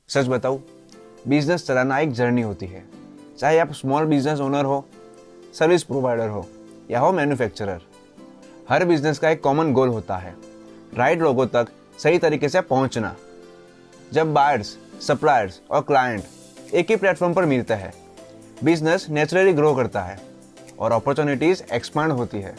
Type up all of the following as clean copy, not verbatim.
सच बताऊँ, बिजनेस चलाना एक जर्नी होती है। चाहे आप स्मॉल बिजनेस ओनर हो, सर्विस प्रोवाइडर हो या हो मैन्युफैक्चरर, हर बिजनेस का एक कॉमन गोल होता है, राइट लोगों तक सही तरीके से पहुंचना। जब बायर्स, सप्लायर्स और क्लाइंट एक ही प्लेटफॉर्म पर मिलते हैं, बिजनेस नेचुरली ग्रो करता है और अपॉर्चुनिटीज एक्सपांड होती है।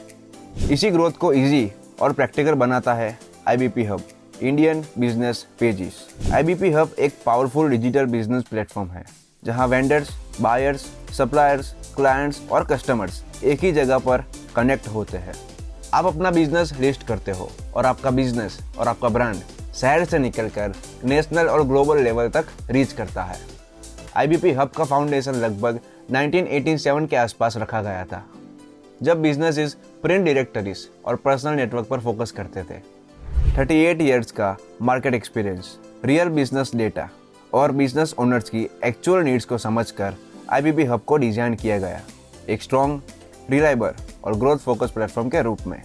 इसी ग्रोथ को इजी और प्रैक्टिकल बनाता है IBP hub, Indian business pages. IBP hub एक पावरफुल डिजिटल बिजनेस प्लेटफॉर्म है जहां वेंडर्स, बायर्स, सप्लायर्स, क्लाइंट्स और कस्टमर्स एक ही जगह पर कनेक्ट होते हैं। आप अपना बिजनेस लिस्ट करते हो और आपका बिजनेस और आपका ब्रांड शहर से निकलकर नेशनल और ग्लोबल लेवल तक रीच करता है। IBP हब का फाउंडेशन लगभग 1987 के आसपास रखा गया था, जब बिजनेसेस प्रिंट डायरेक्टरीज और पर्सनल नेटवर्क पर फोकस करते थे। 38 इयर्स का market experience, real business data और बिजनेस ओनर्स की एक्चुअल नीड्स को समझकर IBP हब को डिजाइन किया गया, एक स्ट्रॉन्ग, रिलायबल और ग्रोथ फोकस प्लेटफॉर्म के रूप में।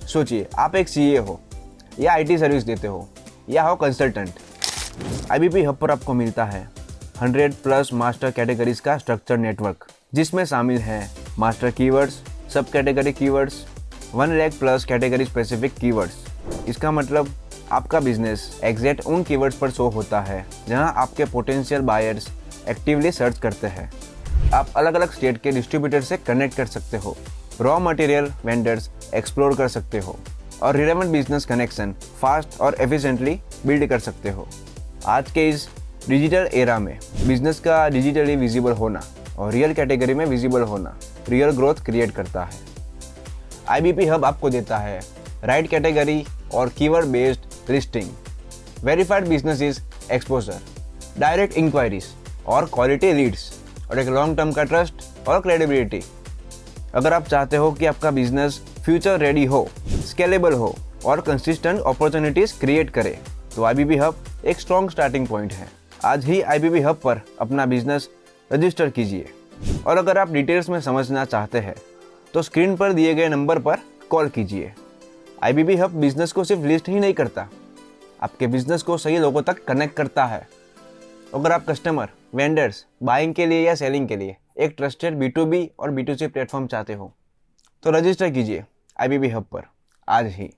सोचिए, आप एक CA हो या IT सर्विस देते हो या हो कंसल्टेंट। IBP हब पर आपको मिलता है 100+ मास्टर कैटेगरीज का स्ट्रक्चर नेटवर्क, जिसमें शामिल हैं मास्टर कीवर्ड्स, सब category keywords, 1 lakh+ category specific keywords. इसका मतलब आपका बिजनेस एग्जैक्ट उन कीवर्ड्स पर शो होता है जहां आपके पोटेंशियल बायर्स एक्टिवली सर्च करते हैं। आप अलग अलग स्टेट के डिस्ट्रीब्यूटर से कनेक्ट कर सकते हो, रॉ मटेरियल वेंडर्स एक्सप्लोर कर सकते हो और रिलेवेंट बिजनेस कनेक्शन फास्ट और एफिशिएंटली बिल्ड कर सकते हो। आज के इस डिजिटल एरा में बिजनेस का डिजिटली विजिबल होना और रियल कैटेगरी में विजिबल होना रियल ग्रोथ क्रिएट करता है। IBP हब आपको देता है राइट कैटेगरी और keyword based listing, verified business exposure, direct inquiries और क्वालिटी लीड्स और एक लॉन्ग टर्म का ट्रस्ट और क्रेडिबिलिटी। अगर आप चाहते हो कि आपका बिजनेस फ्यूचर रेडी हो, स्केलेबल हो और कंसिस्टेंट अपॉर्चुनिटीज क्रिएट करे, तो IBP हब एक स्ट्रॉन्ग स्टार्टिंग पॉइंट है। आज ही IBP हब पर अपना बिजनेस रजिस्टर कीजिए और अगर आप डिटेल्स में समझना चाहते हैं तो स्क्रीन पर दिए गए नंबर पर कॉल कीजिए। IBP हब बिजनेस को सिर्फ लिस्ट ही नहीं करता, आपके बिजनेस को सही लोगों तक कनेक्ट करता है। अगर आप कस्टमर, वेंडर्स, बाइंग के लिए या सेलिंग के लिए एक ट्रस्टेड B2B और B2C प्लेटफॉर्म चाहते हो, तो रजिस्टर कीजिए IBP हब पर आज ही।